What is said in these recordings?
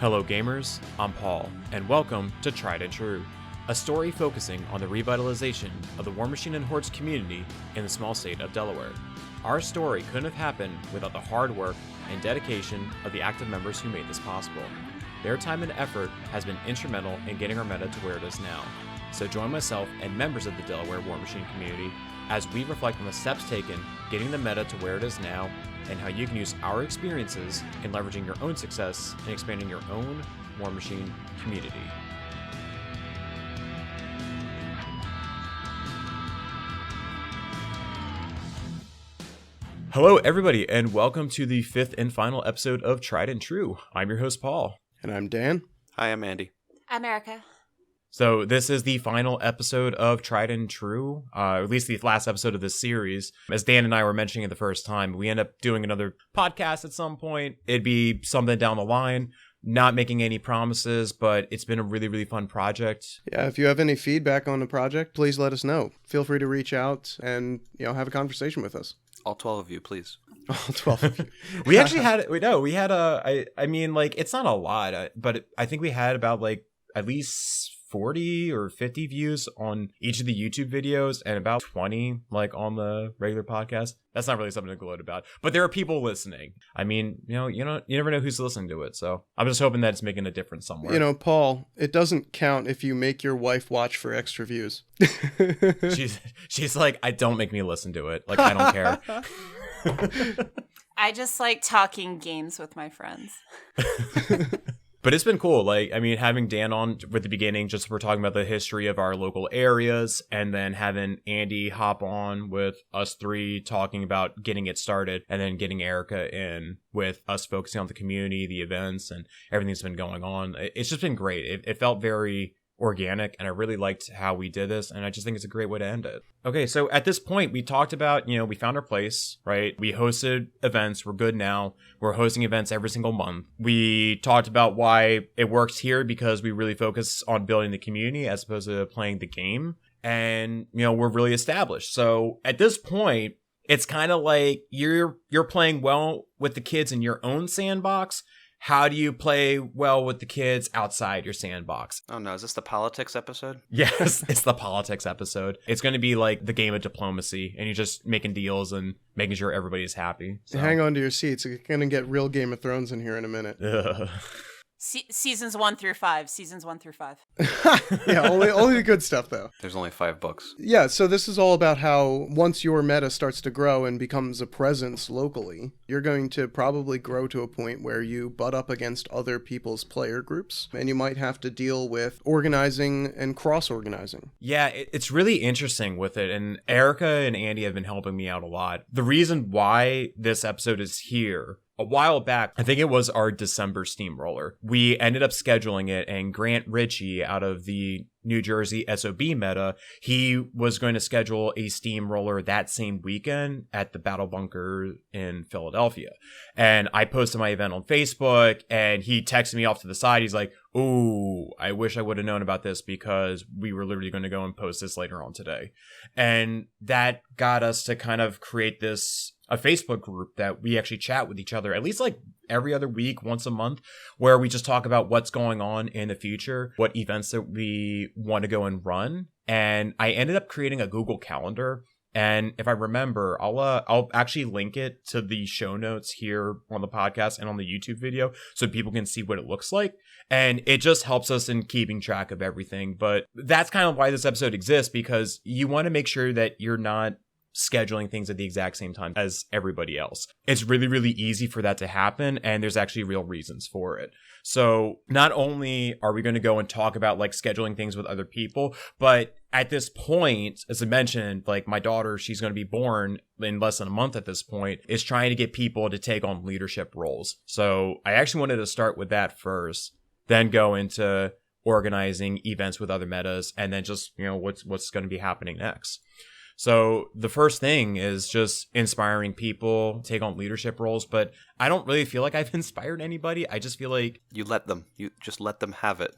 Hello gamers, I'm Paul, and welcome to Tried and True, a story focusing on the revitalization of the Warmachine and Hordes community in the small state of Delaware. Our story couldn't have happened without the hard work and dedication of the active members who made this possible. Their time and effort has been instrumental in getting our meta to where it is now. So join myself and members of the Delaware Warmachine Community as we reflect on the steps taken getting the meta to where it is now, and how you can use our experiences in leveraging your own success and expanding your own Warmachine community. Hello everybody, and welcome to the fifth and final episode of Tried and True. I'm your host Paul. And I'm Dan. Hi, I'm Andy. I'm Erica. So this is the final episode of Tried and True, at least the last episode of this series. As Dan and I were mentioning it the first time, we end up doing another podcast at some point. It'd be something down the line, not making any promises, but it's been a really, really fun project. Yeah, if you have any feedback on the project, please let us know. Feel free to reach out and, have a conversation with us. All 12 of you, please. All 12 of you. We actually had it's not a lot, but I think we had about at least 40 or 50 views on each of the YouTube videos and about 20 on the regular podcast. That's not really something to gloat about, but there are people listening. I mean, you never know who's listening to it. So I'm just hoping that it's making a difference somewhere. Paul, it doesn't count if you make your wife watch for extra views. she's like, I don't make me listen to it. I don't care. I just like talking games with my friends. But it's been cool. Having Dan on with the beginning, just we're talking about the history of our local areas, and then having Andy hop on with us three talking about getting it started, and then getting Erica in with us focusing on the community, the events, and everything that's been going on. It's just been great. It felt very organic, and I really liked how we did this, and I just think it's a great way to end it. Okay, so at this point, we talked about, we found our place, right? We hosted events. We're good now. We're hosting events every single month. We talked about why it works here, because we really focus on building the community as opposed to playing the game. And, we're really established. So at this point, it's kind of like you're playing well with the kids in your own sandbox. How do you play well with the kids outside your sandbox? Oh no, is this the politics episode? Yes, it's the politics episode. It's going to be like the game of diplomacy, and you're just making deals and making sure everybody's happy. So. Hang on to your seats. It's going to get real Game of Thrones in here in a minute. Seasons 1 through 5. Yeah, only the good stuff, though. There's only 5 books. Yeah, so this is all about how once your meta starts to grow and becomes a presence locally, you're going to probably grow to a point where you butt up against other people's player groups, and you might have to deal with organizing and cross-organizing. Yeah, it's really interesting with it, and Erica and Andy have been helping me out a lot. The reason why this episode is here, a while back, I think it was our December Steamroller, we ended up scheduling it, and Grant Ritchie out of the New Jersey SOB meta, he was going to schedule a Steamroller that same weekend at the Battle Bunker in Philadelphia. And I posted my event on Facebook, and he texted me off to the side. He's like, "Ooh, I wish I would have known about this, because we were literally going to go and post this later on today." And that got us to kind of create a Facebook group that we actually chat with each other at least every other week, once a month, where we just talk about what's going on in the future, what events that we want to go and run. And I ended up creating a Google Calendar. And if I remember, I'll actually link it to the show notes here on the podcast and on the YouTube video so people can see what it looks like. And it just helps us in keeping track of everything. But that's kind of why this episode exists, because you want to make sure that you're not scheduling things at the exact same time as everybody else. It's really, really easy for that to happen, and there's actually real reasons for it. So not only are we going to go and talk about scheduling things with other people, but at this point, as I mentioned, my daughter, she's going to be born in less than a month at this point, is trying to get people to take on leadership roles. So I actually wanted to start with that first, then go into organizing events with other metas, and then just, what's going to be happening next. So the first thing is just inspiring people take on leadership roles, but I don't really feel like I've inspired anybody. I just feel like you just let them have it.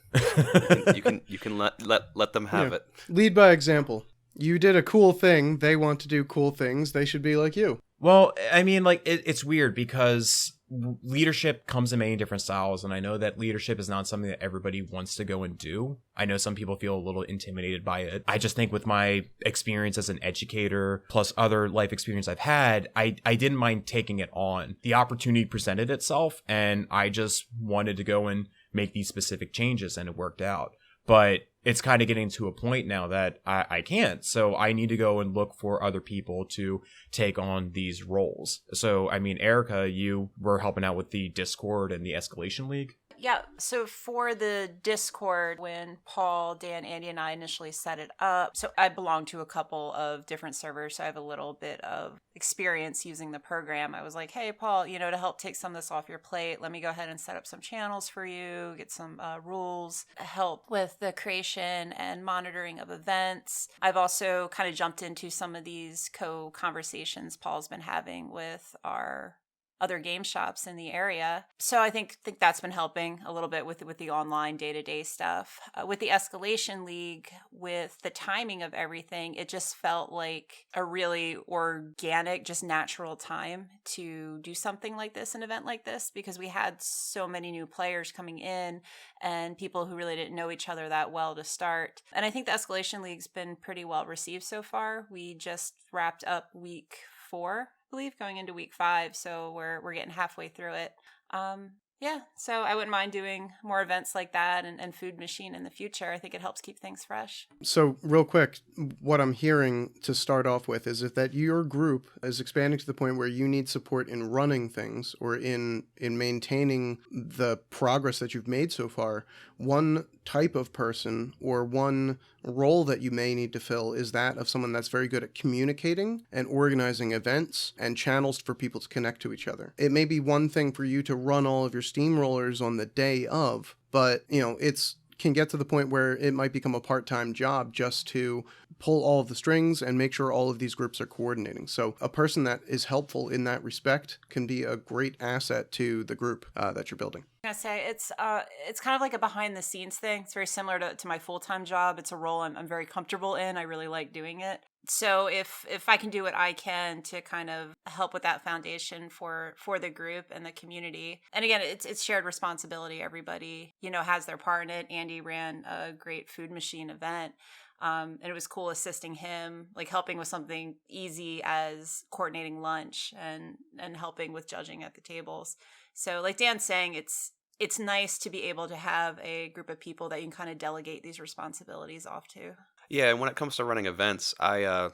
you can let them have it. Lead by example. You did a cool thing. They want to do cool things. They should be like you. Well, I mean, it's weird because leadership comes in many different styles, and I know that leadership is not something that everybody wants to go and do. I know some people feel a little intimidated by it. I just think with my experience as an educator plus other life experience I've had, I didn't mind taking it on. The opportunity presented itself, and I just wanted to go and make these specific changes, and it worked out. But it's kind of getting to a point now that I can't. So I need to go and look for other people to take on these roles. So, I mean, Erica, you were helping out with the Discord and the Escalation League. Yeah, so for the Discord, when Paul, Dan, Andy, and I initially set it up, so I belong to a couple of different servers, so I have a little bit of experience using the program. I was like, hey, Paul, to help take some of this off your plate, let me go ahead and set up some channels for you, get some rules, help with the creation and monitoring of events. I've also kind of jumped into some of these conversations Paul's been having with our other game shops in the area. So I think that's been helping a little bit with the online day-to-day stuff. With the Escalation League, with the timing of everything, it just felt like a really organic, just natural time to do something like this, an event like this, because we had so many new players coming in and people who really didn't know each other that well to start. And I think the Escalation League's been pretty well received so far. We just wrapped up week 4, believe, going into week 5, so we're getting halfway through it. So I wouldn't mind doing more events like that and Food Machine in the future. I think it helps keep things fresh. So real quick, what I'm hearing to start off with is that your group is expanding to the point where you need support in running things or in maintaining the progress that you've made so far. One type of person or one role that you may need to fill is that of someone that's very good at communicating and organizing events and channels for people to connect to each other. It may be one thing for you to run all of your steamrollers on the day of, but it's can get to the point where it might become a part-time job just to pull all of the strings and make sure all of these groups are coordinating. So a person that is helpful in that respect can be a great asset to the group that you're building. I say it's kind of like a behind the scenes thing. It's very similar to my full-time job. It's a role I'm very comfortable in. I really like doing it. So if I can do what I can to kind of help with that foundation for the group and the community, and again, it's shared responsibility. Everybody has their part in it. Andy ran a great Food Machine event. And it was cool assisting him, like helping with something easy as coordinating lunch and helping with judging at the tables. So like Dan's saying, it's nice to be able to have a group of people that you can kind of delegate these responsibilities off to. Yeah, and when it comes to running events, I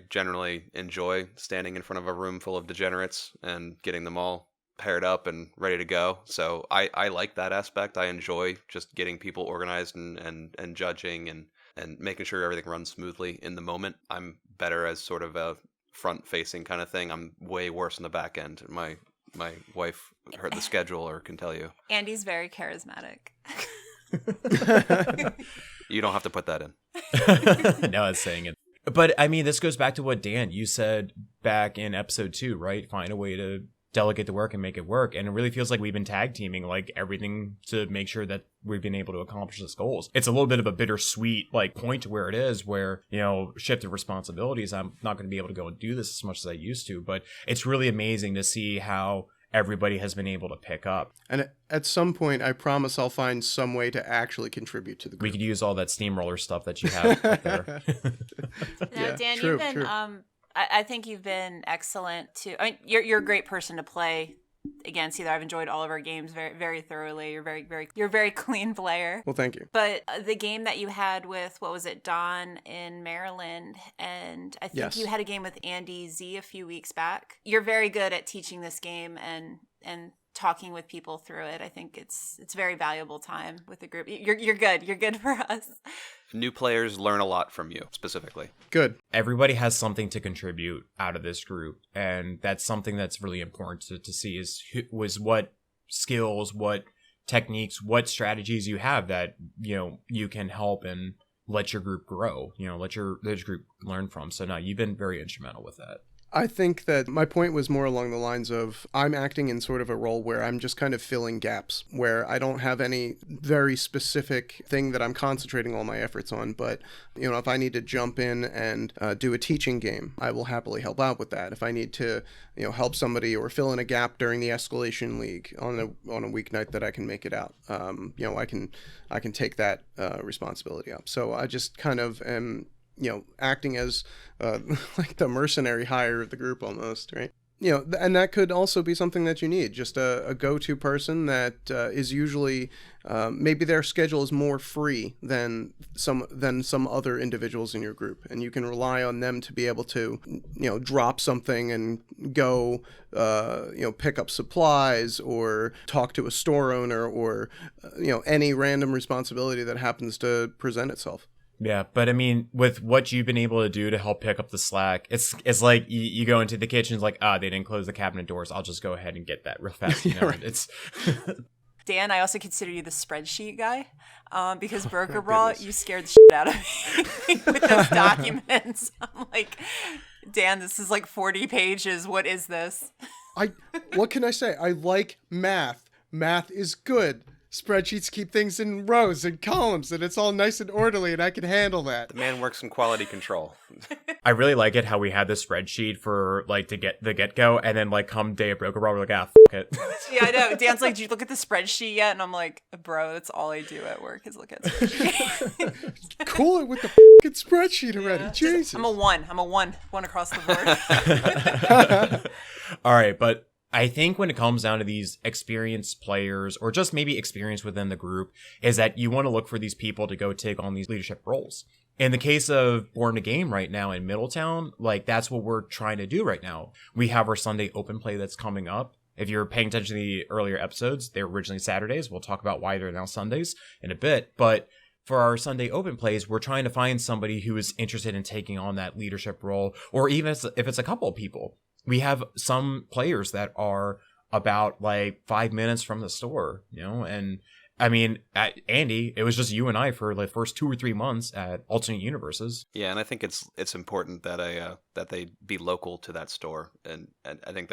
generally enjoy standing in front of a room full of degenerates and getting them all paired up and ready to go. So I like that aspect. I enjoy just getting people organized and judging and making sure everything runs smoothly in the moment. I'm better as sort of a front-facing kind of thing. I'm way worse in the back end. My wife heard the schedule or can tell you. Andy's very charismatic. You don't have to put that in. No, it's saying it. But I mean, this goes back to what Dan, you said back in episode 2, right? Find a way to delegate the work and make it work. And it really feels like we've been tag teaming like everything to make sure that we've been able to accomplish this goals. It's a little bit of a bittersweet like point to where it is where, shifted responsibilities. I'm not going to be able to go and do this as much as I used to, but it's really amazing to see how everybody has been able to pick up. And at some point, I promise I'll find some way to actually contribute to the group. We could use all that steamroller stuff that you have up there. Now, Dan, you've been I think you've been excellent too. I mean, you're a great person to play against. Either I've enjoyed all of our games very, very thoroughly. You're a very clean player. Well, thank you. But the game that you had with, what was it, Don in Maryland, and I think you had a game with Andy Z a few weeks back. You're very good at teaching this game and talking with people through it. I think it's very valuable time with the group. You're good. You're good for us. New players learn a lot from you, specifically. Good. Everybody has something to contribute out of this group, and that's something that's really important to see was what skills, what techniques, what strategies you have that, you can help and let your group grow, let your group learn from. So no, you've been very instrumental with that. I think that my point was more along the lines of I'm acting in sort of a role where I'm just kind of filling gaps, where I don't have any very specific thing that I'm concentrating all my efforts on. But, if I need to jump in and do a teaching game, I will happily help out with that. If I need to, help somebody or fill in a gap during the escalation league on a weeknight that I can make it out, I can take that responsibility up. So I just kind of am acting as like the mercenary hire of the group almost, right? And that could also be something that you need, just a go-to person that is usually maybe their schedule is more free than some other individuals in your group, and you can rely on them to be able to drop something and go pick up supplies or talk to a store owner or any random responsibility that happens to present itself. Yeah, but I mean, with what you've been able to do to help pick up the slack, it's like you go into the kitchen, it's like, they didn't close the cabinet doors. I'll just go ahead and get that real fast. Right. It's Dan, I also consider you the spreadsheet guy because Broker Brawl, you scared the shit out of me with those documents. I'm like, Dan, this is like 40 pages. What is this? What can I say? I like math. Math is good. Spreadsheets keep things in rows and columns, and it's all nice and orderly, and I can handle that. The man works in quality control. I really like it how we had this spreadsheet for like to get the get-go, and then like come day of Broker Brawl, we're like, f it. Yeah, I know. Dan's like, did you look at the spreadsheet yet? And I'm like, bro, that's all I do at work is look at spreadsheet. Cool it with the fucking spreadsheet already. Jesus. I'm a one across the board. All right, but I think when it comes down to these experienced players, or just maybe experience within the group, is that you want to look for these people to go take on these leadership roles. In the case of Born to Game right now in Middletown, like that's what we're trying to do right now. We have our Sunday open play that's coming up. If you're paying attention to the earlier episodes, they were originally Saturdays. We'll talk about why they're now Sundays in a bit. But for our Sunday open plays, we're trying to find somebody who is interested in taking on that leadership role, or even if it's a couple of people. We have some players that are about like 5 minutes from the store, and I mean, Andy, it was just you and I for the first 2 or 3 months at Alternate Universes. Yeah, and I think it's important that that they be local to that store, and I think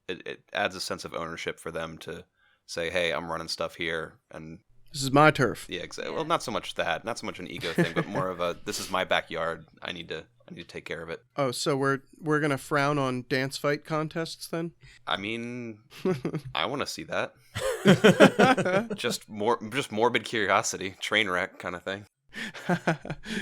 it adds a sense of ownership for them to say, hey, I'm running stuff here, and this is my turf. Yeah, exactly. Well, not so much an ego thing, but more of a this is my backyard. I need to take care of it. Oh, so we're gonna frown on dance fight contests then? I mean, I want to see that. just morbid curiosity, train wreck kind of thing.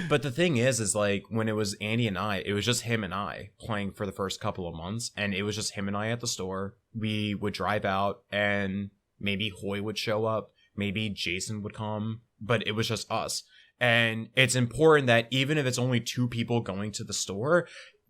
But the thing is like when it was Andy and I, it was just him and I playing for the first couple of months, and it was just him and I at the store. We would drive out, and maybe Hoy would show up, maybe Jason would come, but it was just us. And it's important that even if it's only 2 people going to the store,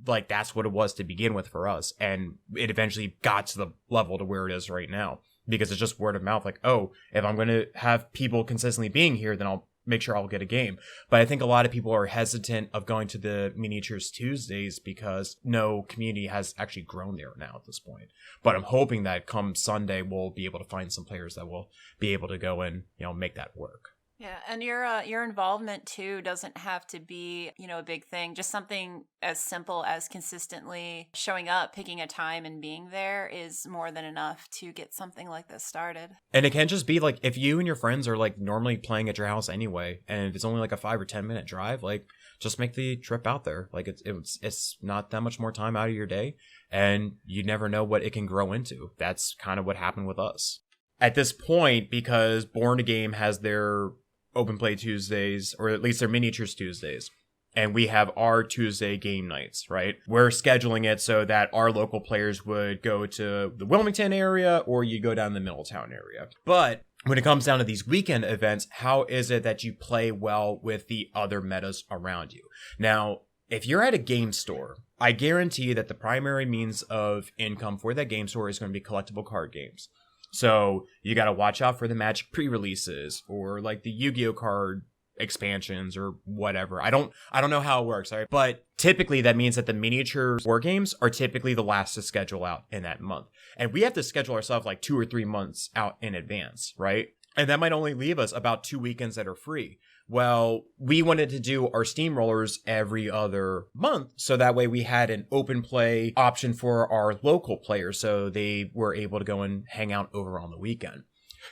like that's what it was to begin with for us. And it eventually got to the level to where it is right now, because it's just word of mouth. Like, oh, if I'm going to have people consistently being here, then I'll make sure I'll get a game. But I think a lot of people are hesitant of going to the Miniatures Tuesdays because no community has actually grown there now at this point. But I'm hoping that come Sunday, we'll be able to find some players that will be able to go and, make that work. Yeah, and your involvement too doesn't have to be, a big thing. Just something as simple as consistently showing up, picking a time and being there is more than enough to get something like this started. And it can just be like if you and your friends are like normally playing at your house anyway, and it's only like a 5 or 10 minute drive, like just make the trip out there. Like it's not that much more time out of your day, and you never know what it can grow into. That's kind of what happened with us. At this point, because Born to Game has their Open Play Tuesdays, or at least their Miniatures Tuesdays, and we have our Tuesday game nights, right? We're scheduling it so that our local players would go to the Wilmington area, or you go down the Middletown area. But when it comes down to these weekend events, how is it that you play well with the other metas around you? Now, if you're at a game store, I guarantee that the primary means of income for that game store is going to be collectible card games. So you got to watch out for the Magic pre-releases or like the Yu-Gi-Oh card expansions or whatever. I don't know how it works, right? But typically that means that the miniature war games are typically the last to schedule out in that month. And we have to schedule ourselves like 2 or 3 months out in advance, right? And that might only leave us about 2 weekends that are free. Well, we wanted to do our steamrollers every other month, so that way we had an open play option for our local players, so they were able to go and hang out over on the weekend.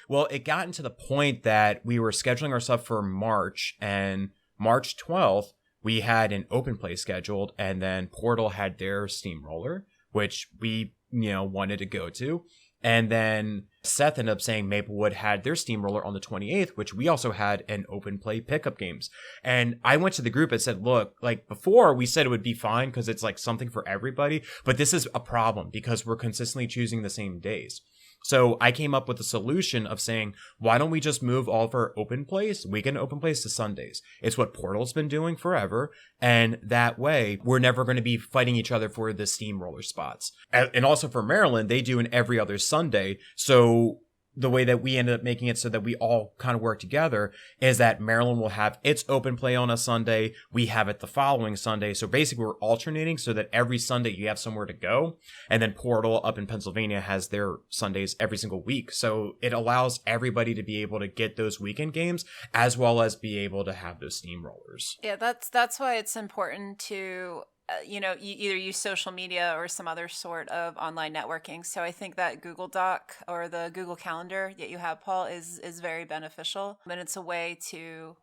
Well, it got to the point that we were scheduling ourselves for March, and March 12th, we had an open play scheduled, and then Portal had their steamroller, which we, wanted to go to. And then Seth ended up saying Maplewood had their steamroller on the 28th, which we also had an open play pickup games. And I went to the group and said, look, like before we said it would be fine because it's like something for everybody, but this is a problem because we're consistently choosing the same days. So I came up with a solution of saying, why don't we just move all of our weekend open plays to Sundays? It's what Portal's been doing forever. And that way, we're never going to be fighting each other for the steamroller spots. And also for Maryland, they do an every other Sunday. So the way that we ended up making it so that we all kind of work together is that Maryland will have its open play on a Sunday. We have it the following Sunday. So basically we're alternating so that every Sunday you have somewhere to go. And then Portal up in Pennsylvania has their Sundays every single week. So it allows everybody to be able to get those weekend games as well as be able to have those steamrollers. Yeah, that's why it's important to you either use social media or some other sort of online networking. So I think that Google Doc or the Google Calendar that you have, Paul, is very beneficial. And it's a way to,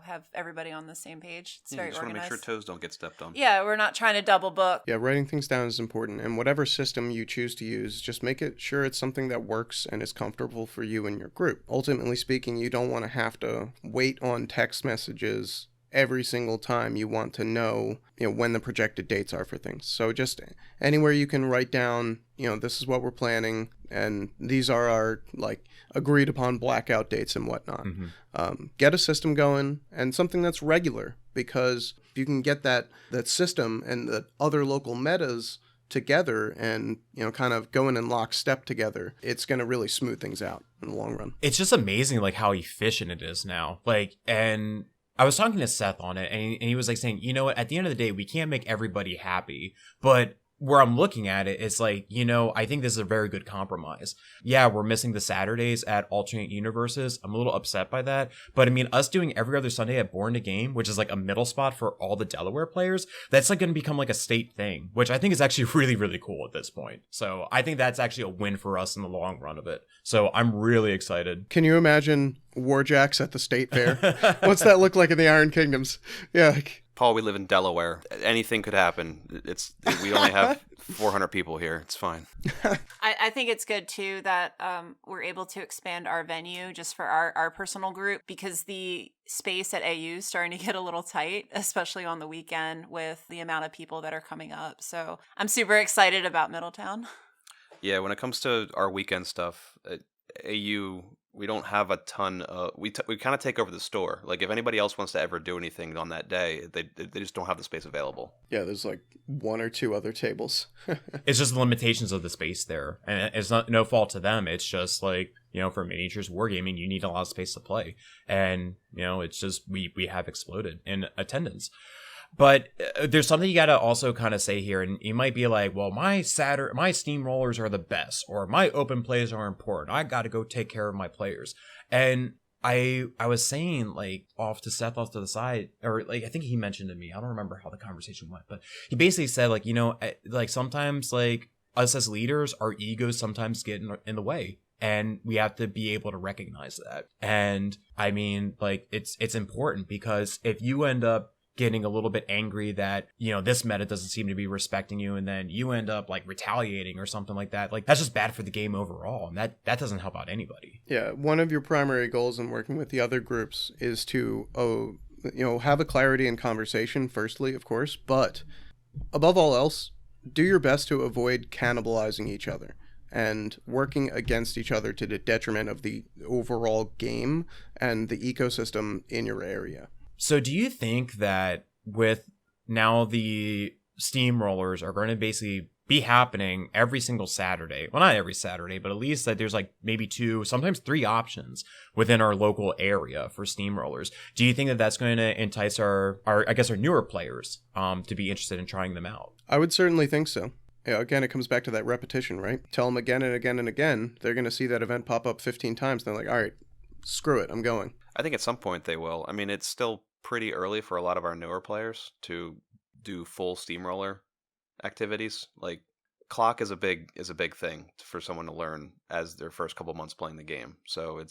have everybody on the same page. It's very organized. You just want to make sure toes don't get stepped on. Yeah, we're not trying to double book. Yeah, writing things down is important. And whatever system you choose to use, just make it sure it's something that works and is comfortable for you and your group. Ultimately speaking, you don't want to have to wait on text messages every single time you want to know, when the projected dates are for things. So just anywhere you can write down, this is what we're planning, and these are our agreed upon blackout dates and whatnot. Mm-hmm. Get a system going and something that's regular, because if you can get that system and the other local metas together and kind of going in lockstep together, it's going to really smooth things out in the long run. It's just amazing how efficient it is now. And I was talking to Seth on it, and he was saying, what, at the end of the day, we can't make everybody happy, but where I'm looking at it, it's I think this is a very good compromise. Yeah, we're missing the Saturdays at alternate universes. I'm a little upset by that. But us doing every other Sunday at Born to Game, which is a middle spot for all the Delaware players, that's going to become a state thing, which I think is actually really, really cool at this point. So I think that's actually a win for us in the long run of it. So I'm really excited. Can you imagine Warjacks at the state fair? What's that look like in the Iron Kingdoms? Yeah. Paul, we live in Delaware. Anything could happen. We only have 400 people here. It's fine. I think it's good, too, that we're able to expand our venue just for our personal group, because the space at AU is starting to get a little tight, especially on the weekend with the amount of people that are coming up. So I'm super excited about Middletown. Yeah, when it comes to our weekend stuff, AU... we don't have a ton of... We kind of take over the store. If anybody else wants to ever do anything on that day, they just don't have the space available. Yeah, there's one or two other tables. It's just the limitations of the space there. And it's no fault to them. It's just for miniatures wargaming, you need a lot of space to play. And, it's just we have exploded in attendance. But there's something you got to also kind of say here, and you might be well, my steamrollers are the best, or my open plays are important. I got to go take care of my players. And I was saying off to Seth off to the side, or I think he mentioned to me, I don't remember how the conversation went, but he basically said sometimes us as leaders, our egos sometimes get in the way. And we have to be able to recognize that. And I mean, it's important, because if you end up getting a little bit angry that, this meta doesn't seem to be respecting you, and then you end up retaliating or something like that, that's just bad for the game overall, and that doesn't help out anybody. Yeah, one of your primary goals in working with the other groups is to have a clarity in conversation, firstly, of course, but above all else, do your best to avoid cannibalizing each other and working against each other to the detriment of the overall game and the ecosystem in your area. So do you think that with now the steamrollers are going to basically be happening every single Saturday, well, not every Saturday, but at least that there's maybe 2, sometimes 3 options within our local area for steamrollers? Do you think that that's going to entice our newer players to be interested in trying them out? I would certainly think so. Yeah, again, it comes back to that repetition, right? Tell them again and again and again. They're going to see that event pop up 15 times. They're all right, screw it, I'm going. I think at some point they will. I mean, it's still pretty early for a lot of our newer players to do full steamroller activities. Like clock is a big thing for someone to learn as their first couple months playing the game. So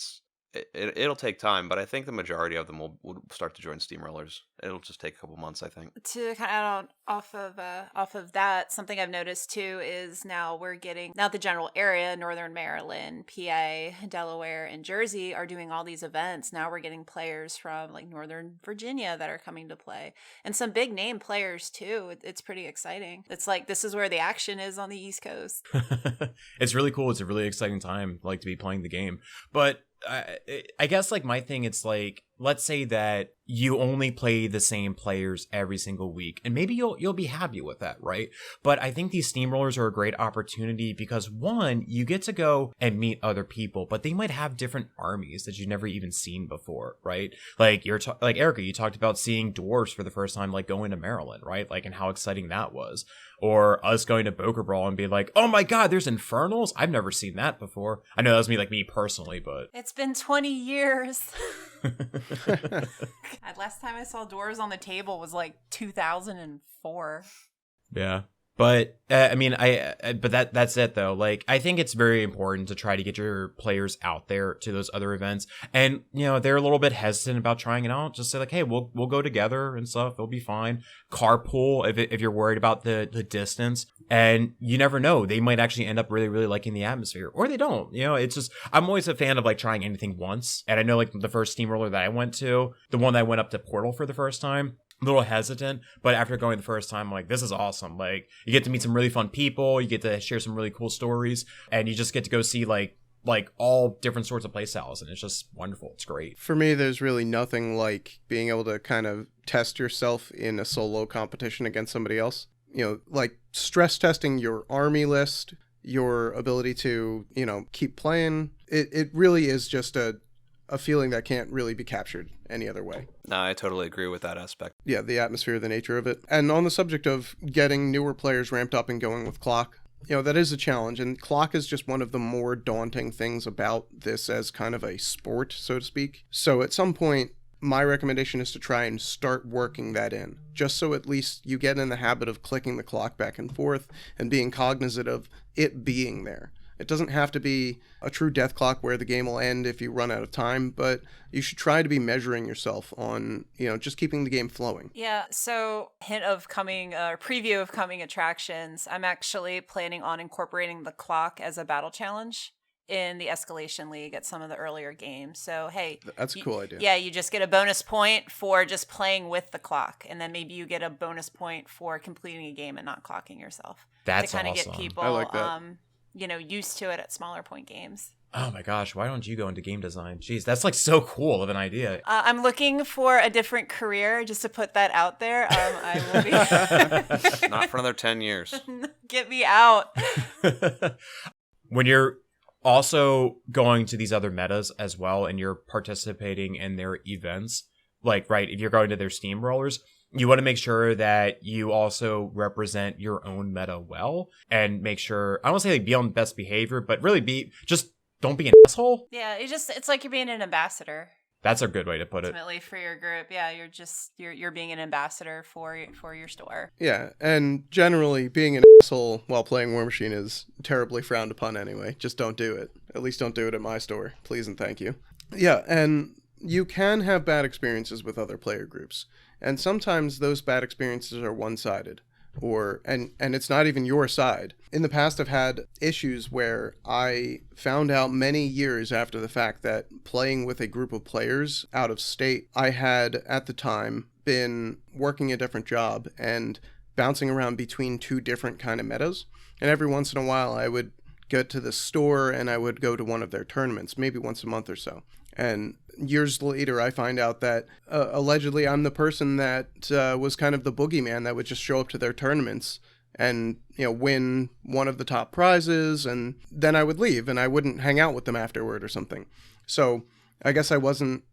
it'll take time, but I think the majority of them will start to join steamrollers. It'll just take a couple months, I think. To kind of add on off of that, something I've noticed too is now we're getting the general area, Northern Maryland, PA, Delaware, and Jersey are doing all these events. Now we're getting players from like Northern Virginia that are coming to play, and some big name players too. It's pretty exciting. It's like this is where the action is on the East Coast. It's really cool. It's a really exciting time, like, to be playing the game. But I guess, like, my thing, it's like, let's say that you only play the same players every single week, and maybe you'll be happy with that, right? But I think these steamrollers are a great opportunity because, one, you get to go and meet other people, but they might have different armies that you've never even seen before, right? Like like Erica, you talked about seeing dwarves for the first time, like going to Maryland, right? Like, and how exciting that was. Or us going to Boker Brawl and being like, oh my god, there's Infernals? I've never seen that before. I know that was me personally, but It's been 20 years. God, last time I saw dwarves on the table was like 2004. yeah. But but that's it though. Like, I think it's very important to try to get your players out there to those other events, and they're a little bit hesitant about trying it out. Just say like, hey, we'll go together and stuff. It'll be fine. Carpool if you're worried about the distance, and you never know, they might actually end up really really liking the atmosphere, or they don't. It's just, I'm always a fan of like trying anything once, and I know like the first steamroller that I went to, the one that I went up to Portal for the first time, a little hesitant, but after going the first time, I'm like, this is awesome. Like, you get to meet some really fun people, you get to share some really cool stories, and you just get to go see like all different sorts of play styles, and it's just wonderful. It's great. For me, there's really nothing like being able to kind of test yourself in a solo competition against somebody else. Like stress testing your army list, your ability to, keep playing. It really is just a feeling that can't really be captured any other way. No, I totally agree with that aspect. Yeah, the atmosphere, the nature of it. And on the subject of getting newer players ramped up and going with clock, that is a challenge. And clock is just one of the more daunting things about this as kind of a sport, so to speak. So at some point, my recommendation is to try and start working that in, just so at least you get in the habit of clicking the clock back and forth and being cognizant of it being there. It doesn't have to be a true death clock where the game will end if you run out of time, but you should try to be measuring yourself on, just keeping the game flowing. Yeah, so preview of coming attractions, I'm actually planning on incorporating the clock as a battle challenge in the Escalation League at some of the earlier games. So, hey. That's a cool idea. Yeah, you just get a bonus point for just playing with the clock, and then maybe you get a bonus point for completing a game and not clocking yourself. That's to kind of awesome. get people I like that. used to it at smaller point games. Oh my gosh, why don't you go into game design? Jeez, that's like so cool of an idea. I'm looking for a different career, just to put that out there. I will be Not for another 10 years. Get me out. When you're also going to these other metas as well, and you're participating in their events, like, right, if you're going to their steamrollers, you want to make sure that you also represent your own meta well, and make sure, I don't say like be on best behavior, but really don't be an asshole. Yeah, it's like you're being an ambassador. That's a good way to put it. Ultimately for your group. Yeah, you're being an ambassador for your store. Yeah, and generally being an asshole while playing Warmachine is terribly frowned upon anyway. Just don't do it. At least don't do it at my store. Please and thank you. Yeah, and you can have bad experiences with other player groups. And sometimes those bad experiences are one-sided, and it's not even your side. In the past, I've had issues where I found out many years after the fact that playing with a group of players out of state, I had at the time been working a different job and bouncing around between two different kind of metas. And every once in a while, I would get to the store and I would go to one of their tournaments, maybe once a month or so. And years later, I find out that allegedly I'm the person that was kind of the boogeyman that would just show up to their tournaments and, win one of the top prizes, and then I would leave and I wouldn't hang out with them afterward or something. So I guess I wasn't,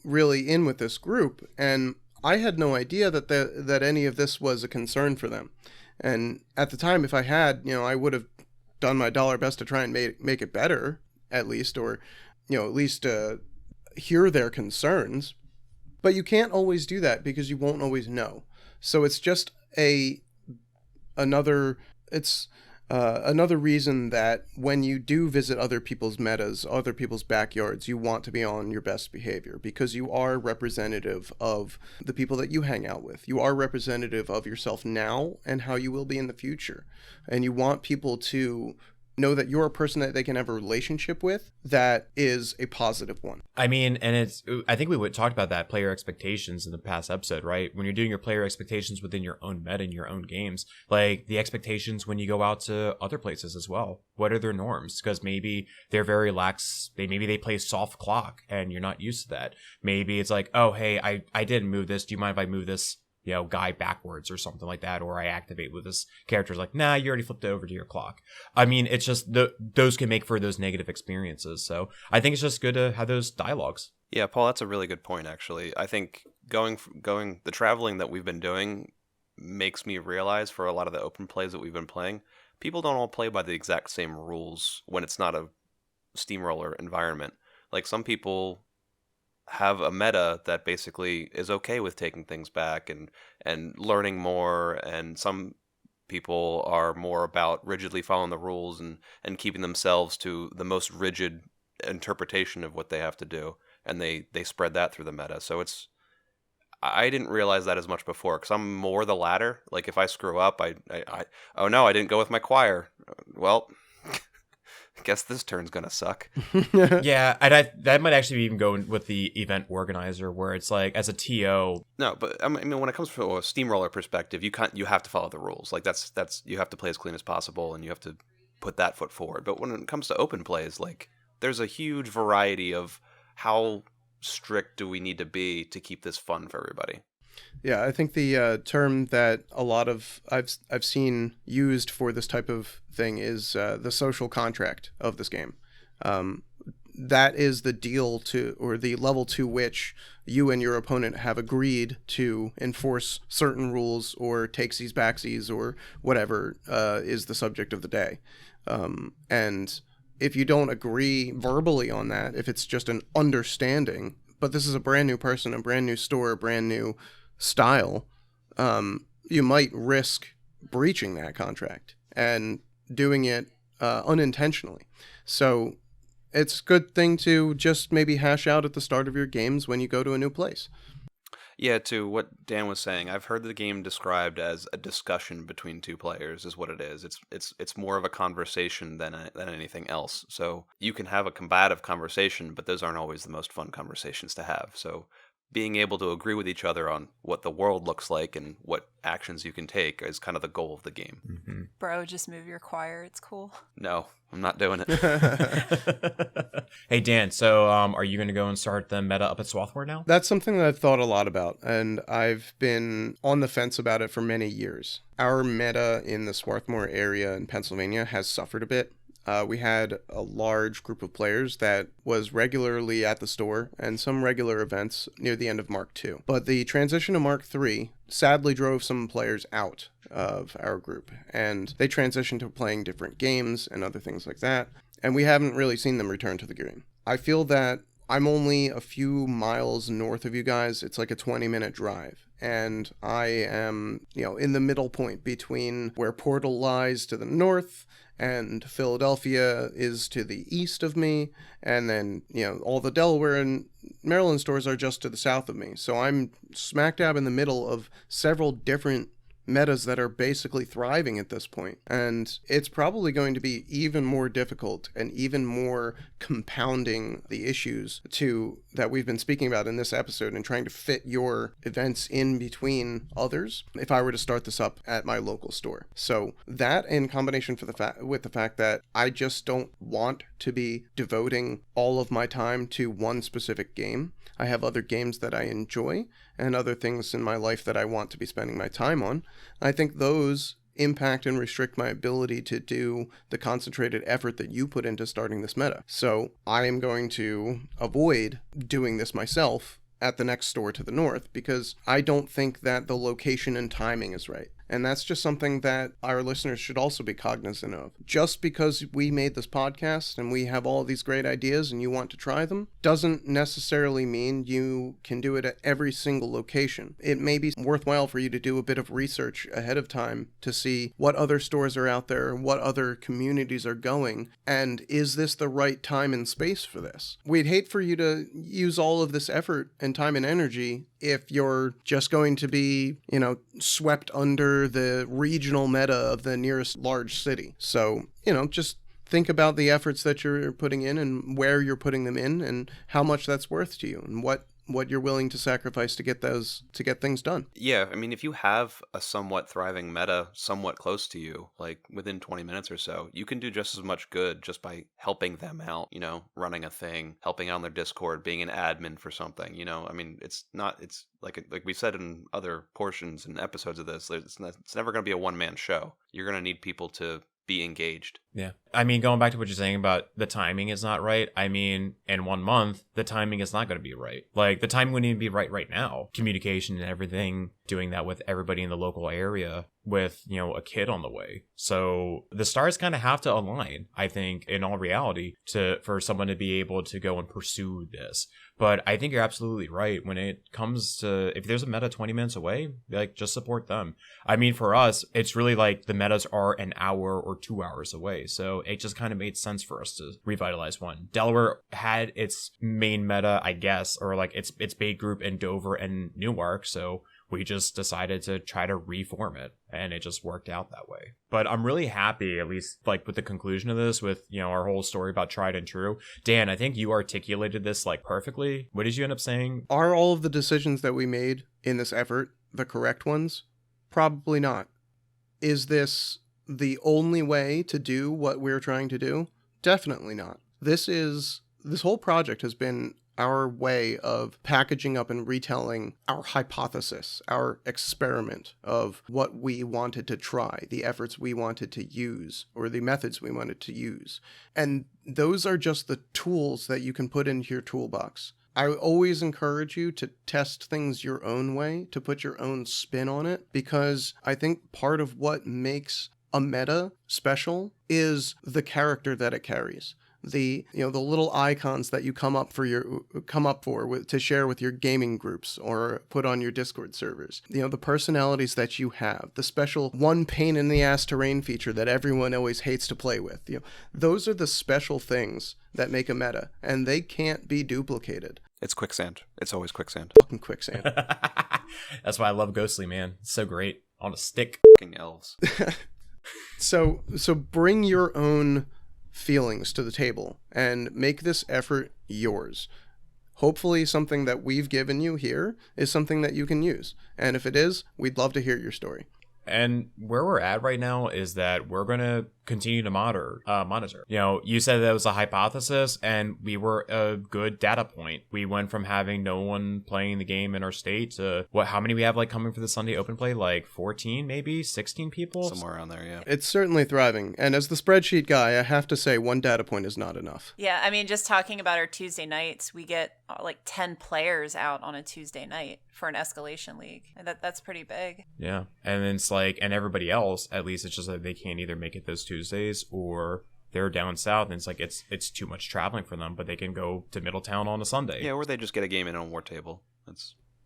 really in with this group, and I had no idea that any of this was a concern for them. And at the time, if I had, I would have done my dollar best to try and make it better, at least, or at least hear their concerns. But you can't always do that because you won't always know. So it's just another reason that when you do visit other people's metas, other people's backyards, you want to be on your best behavior because you are representative of the people that you hang out with. You are representative of yourself now and how you will be in the future. And you want people to know that you're a person that they can have a relationship with that is a positive one. I mean, and I think we talked about that, player expectations, in the past episode, right? When you're doing your player expectations within your own meta, in your own games, like the expectations when you go out to other places as well. What are their norms? Because maybe they're very lax. Maybe they play soft clock and you're not used to that. Maybe it's like, oh, hey, I didn't move this. Do you mind if I move this guy backwards or something like that, or I activate with this character? It's like, nah, you already flipped it over to your clock. I mean, it's just those can make for those negative experiences. So I think it's just good to have those dialogues. Yeah, Paul, that's a really good point, actually. I think going the traveling that we've been doing makes me realize, for a lot of the open plays that we've been playing, people don't all play by the exact same rules when it's not a steamroller environment. Like, some people have a meta that basically is okay with taking things back and learning more, and some people are more about rigidly following the rules and keeping themselves to the most rigid interpretation of what they have to do, and they spread that through the meta. So I didn't realize that as much before, because I'm more the latter. Like, if I screw up, I oh no, I didn't go with my choir. Well, guess this turn's gonna suck. Yeah, and that might actually even go with the event organizer, where it's like, as a TO. No, but I mean, when it comes from a steamroller perspective, you have to follow the rules. Like, that's you have to play as clean as possible, and you have to put that foot forward. But when it comes to open plays, like, there's a huge variety of how strict do we need to be to keep this fun for everybody. Yeah, I think the term that a lot of I've seen used for this type of thing is the social contract of this game. That is the deal to, or the level to which you and your opponent have agreed to enforce certain rules or takesies, backsies, or whatever is the subject of the day. And if you don't agree verbally on that, if it's just an understanding, but this is a brand new person, a brand new store, a brand new style, you might risk breaching that contract and doing it unintentionally. So it's a good thing to just maybe hash out at the start of your games when you go to a new place. Yeah, to what Dan was saying, I've heard the game described as a discussion between two players, is what it is. It's more of a conversation than anything else. So you can have a combative conversation, but those aren't always the most fun conversations to have. So being able to agree with each other on what the world looks like and what actions you can take is kind of the goal of the game. Mm-hmm. Bro, just move your choir. It's cool. No, I'm not doing it. Hey, Dan, so are you going to go and start the meta up at Swarthmore now? That's something that I've thought a lot about, and I've been on the fence about it for many years. Our meta in the Swarthmore area in Pennsylvania has suffered a bit. We had a large group of players that was regularly at the store and some regular events near the end of Mark II. But the transition to Mark III sadly drove some players out of our group, and they transitioned to playing different games and other things like that, and we haven't really seen them return to the game. I feel that I'm only a few miles north of you guys. It's like a 20-minute drive. And I am, in the middle point between where Portal lies to the north and Philadelphia is to the east of me. And then, all the Delaware and Maryland stores are just to the south of me. So I'm smack dab in the middle of several different metas that are basically thriving at this point. And it's probably going to be even more difficult and even more compounding the issues that we've been speaking about in this episode and trying to fit your events in between others if I were to start this up at my local store. So that, in combination with the fact that I just don't want to be devoting all of my time to one specific game. I have other games that I enjoy and other things in my life that I want to be spending my time on. I think those impact and restrict my ability to do the concentrated effort that you put into starting this meta. So I am going to avoid doing this myself at the next store to the north because I don't think that the location and timing is right. And that's just something that our listeners should also be cognizant of. Just because we made this podcast and we have all these great ideas and you want to try them, doesn't necessarily mean you can do it at every single location. It may be worthwhile for you to do a bit of research ahead of time to see what other stores are out there, what other communities are going, and is this the right time and space for this? We'd hate for you to use all of this effort and time and energy if you're just going to be, swept under the regional meta of the nearest large city. So, just think about the efforts that you're putting in and where you're putting them in and how much that's worth to you and what you're willing to sacrifice to get things done. Yeah, I mean, if you have a somewhat thriving meta somewhat close to you, like within 20 minutes or so, you can do just as much good just by helping them out, running a thing, helping out on their Discord, being an admin for something, I mean, it's like we said in other portions and episodes of this, it's never going to be a one-man show. You're going to need people to be engaged. Yeah. I mean, going back to what you're saying about the timing is not right. I mean, in 1 month, the timing is not going to be right. Like, the timing wouldn't even be right now. Communication and everything, doing that with everybody in the local area with, a kid on the way. So the stars kind of have to align, I think, in all reality, for someone to be able to go and pursue this. But I think you're absolutely right. When it comes to, if there's a meta 20 minutes away, like, just support them. I mean, for us, it's really like the metas are an hour or 2 hours away. So it just kind of made sense for us to revitalize one. Delaware had its main meta, I guess, or like its bait group in Dover and Newark. So we just decided to try to reform it, and it just worked out that way. But I'm really happy, at least like with the conclusion of this, with, our whole story about tried and true. Dan, I think you articulated this like perfectly. What did you end up saying? Are all of the decisions that we made in this effort the correct ones? Probably not. Is this the only way to do what we're trying to do? Definitely not. This whole project has been our way of packaging up and retelling our hypothesis, our experiment of what we wanted to try, the efforts we wanted to use, or the methods we wanted to use. And those are just the tools that you can put into your toolbox. I always encourage you to test things your own way, to put your own spin on it, because I think part of what makes a meta special is the character that it carries. The little icons that you come up for to share with your gaming groups or put on your Discord servers. The personalities that you have, the special one pain in the ass terrain feature that everyone always hates to play with. Those are the special things that make a meta, and they can't be duplicated. It's quicksand. It's always quicksand. Fucking quicksand. That's why I love Ghostly, man. It's so great. On a stick. Fucking elves. So bring your own feelings to the table and make this effort yours. Hopefully something that we've given you here is something that you can use. And if it is, we'd love to hear your story. And where we're at right now is that we're going to continue to monitor. You said that was a hypothesis, and we were a good data point. We went from having no one playing the game in our state to how many we have like coming for the Sunday open play? Like 14, maybe 16 people? Somewhere around there, yeah. It's certainly thriving. And as the spreadsheet guy, I have to say one data point is not enough. Yeah, I mean, just talking about our Tuesday nights, we get like 10 players out on a Tuesday night for an escalation league. And that's pretty big. Yeah. And then it's like, and everybody else, at least it's just that they can't either make it those Tuesdays or they're down south and it's like it's too much traveling for them, but they can go to Middletown on a Sunday. Yeah, or they just get a game in on War Table.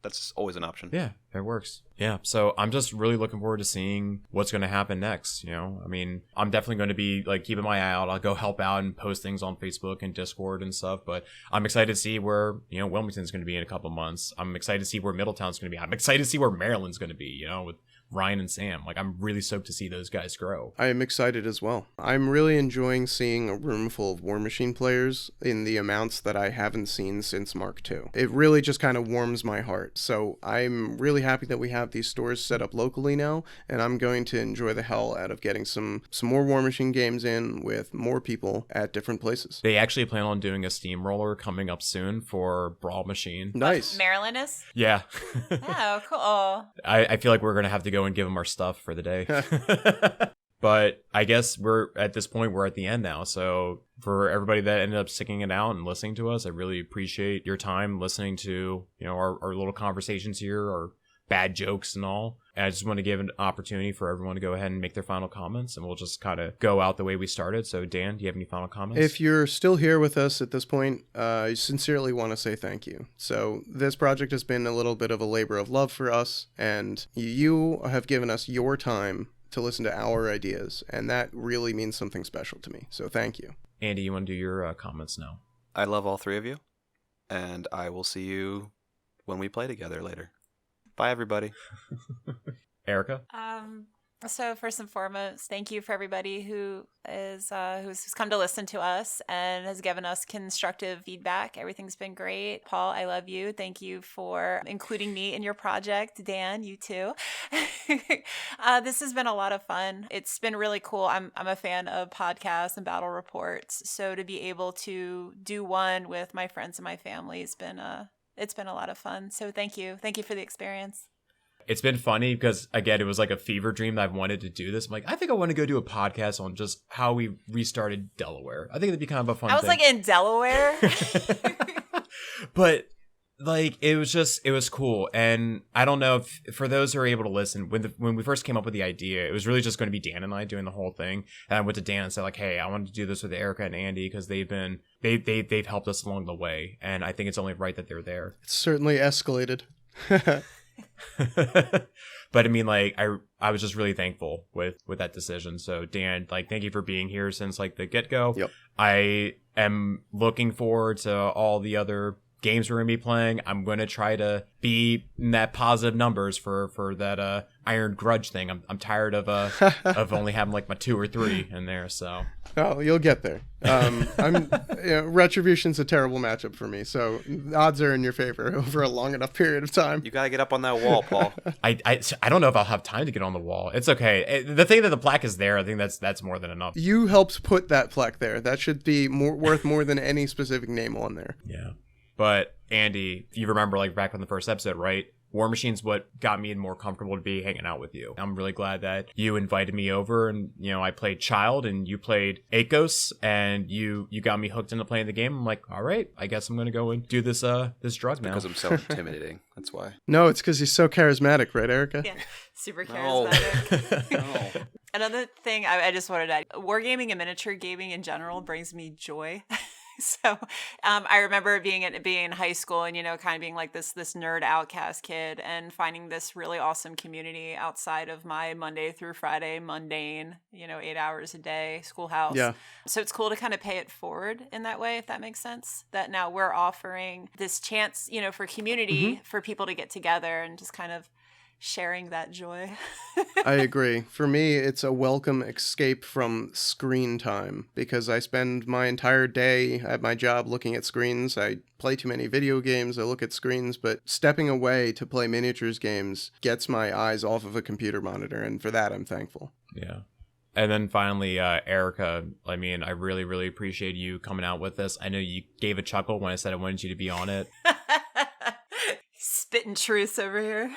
That's always an option. Yeah, it works. Yeah, so I'm just really looking forward to seeing what's going to happen next, I mean, I'm definitely going to be, like, keeping my eye out. I'll go help out and post things on Facebook and Discord and stuff, but I'm excited to see where, Wilmington's going to be in a couple months. I'm excited to see where Middletown's going to be. I'm excited to see where Maryland's going to be, with Ryan and Sam. Like, I'm really stoked to see those guys grow. I am excited as well. I'm really enjoying seeing a room full of Warmachine players in the amounts that I haven't seen since Mark II. It really just kind of warms my heart. So I'm really happy that we have these stores set up locally now, and I'm going to enjoy the hell out of getting some more Warmachine games in with more people at different places. They actually plan on doing a steamroller coming up soon for Brawl Machine. Nice. Maryland is? Yeah. Oh, cool. I feel like we're going to have to go and give them our stuff for the day. But I guess we're at this point, we're at the end now. So for everybody that ended up sticking it out and listening to us, I really appreciate your time listening to, our little conversations here, our bad jokes and all. And I just want to give an opportunity for everyone to go ahead and make their final comments, and we'll just kind of go out the way we started. So, Dan, do you have any final comments? If you're still here with us at this point, I sincerely want to say thank you. So this project has been a little bit of a labor of love for us, and you have given us your time to listen to our ideas, and that really means something special to me. So thank you. Andy, you want to do your comments now? I love all three of you, and I will see you when we play together later. Bye, everybody. Erica? So first and foremost, thank you for everybody who's come to listen to us and has given us constructive feedback. Everything's been great. Paul, I love you. Thank you for including me in your project. Dan, you too. This has been a lot of fun. It's been really cool. I'm a fan of podcasts and battle reports. So to be able to do one with my friends and my family has been it's been a lot of fun. So thank you. Thank you for the experience. It's been funny because, again, it was like a fever dream that I've wanted to do this. I'm like, I think I want to go do a podcast on just how we restarted Delaware. I think it'd be kind of a fun thing. I was like, in Delaware? But, like, it was cool. And I don't know if, for those who are able to listen, when we first came up with the idea, it was really just going to be Dan and I doing the whole thing. And I went to Dan and said, like, hey, I wanted to do this with Erica and Andy because they've helped us along the way. And I think it's only right that they're there. It's certainly escalated. But I mean, like, I was just really thankful with that decision. So Dan, like, thank you for being here since like the get-go. Yep. I am looking forward to all the other games we're gonna be playing. I'm gonna try to be in that positive numbers for that Iron Grudge thing. I'm tired of of only having like my 2 or 3 in there. So oh, you'll get there. Retribution's a terrible matchup for me, so the odds are in your favor over a long enough period of time. You gotta get up on that wall, Paul. I don't know if I'll have time to get on the wall. It's okay. The thing that the plaque is there, I think that's more than enough. You helped put that plaque there. That should be worth more than any specific name on there. Yeah. But Andy, you remember like back on the first episode, right? Warmachine's what got me more comfortable to be hanging out with you. I'm really glad that you invited me over, and I played Child and you played Akos, and you got me hooked into playing the game. I'm like, all right, I guess I'm gonna go and do this drug now. Because I'm so intimidating. That's why. No, it's because he's so charismatic, right, Erica? Yeah, super charismatic. No. Another thing I just wanted to add, wargaming and miniature gaming in general brings me joy. So I remember being in high school and, kind of being like this nerd outcast kid and finding this really awesome community outside of my Monday through Friday mundane, 8 hours a day schoolhouse. Yeah. So it's cool to kind of pay it forward in that way, if that makes sense, that now we're offering this chance, for community for people to get together and just kind of sharing that joy. I agree. For me, it's a welcome escape from screen time because I spend my entire day at my job looking at screens. I play too many video games. I look at screens, but stepping away to play miniatures games gets my eyes off of a computer monitor, and for that, I'm thankful. Yeah. And then finally, Erica, I mean, I really, really appreciate you coming out with this. I know you gave a chuckle when I said I wanted you to be on it. Spitting truths over here.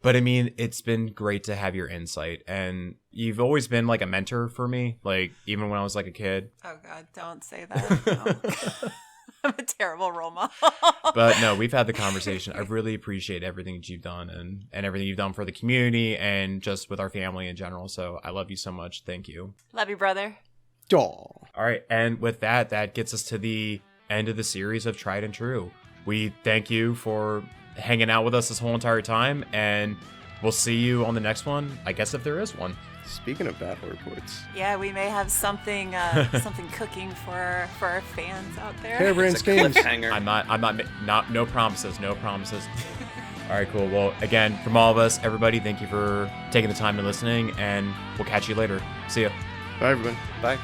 But I mean, it's been great to have your insight, and you've always been like a mentor for me, like even when I was like a kid. Oh God, don't say that. No. I'm a terrible role model. But no, we've had the conversation. I really appreciate everything that you've done and everything you've done for the community and just with our family in general. So I love you so much. Thank you. Love you, brother. Aw. All right, and with that gets us to the end of the series of Tried and True. We thank you for hanging out with us this whole entire time, and we'll see you on the next one, I guess, if there is one. Speaking of battle reports. Yeah, we may have something cooking for our fans out there. Harebrained Schemes. Cliffhanger. No promises. All right, cool. Well, again, from all of us, everybody, thank you for taking the time and listening, and we'll catch you later. See ya. Bye, everyone. Bye.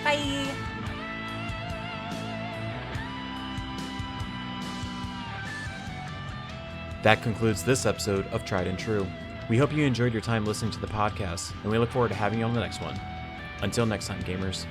Bye. That concludes this episode of Tried and True. We hope you enjoyed your time listening to the podcast, and we look forward to having you on the next one. Until next time, gamers.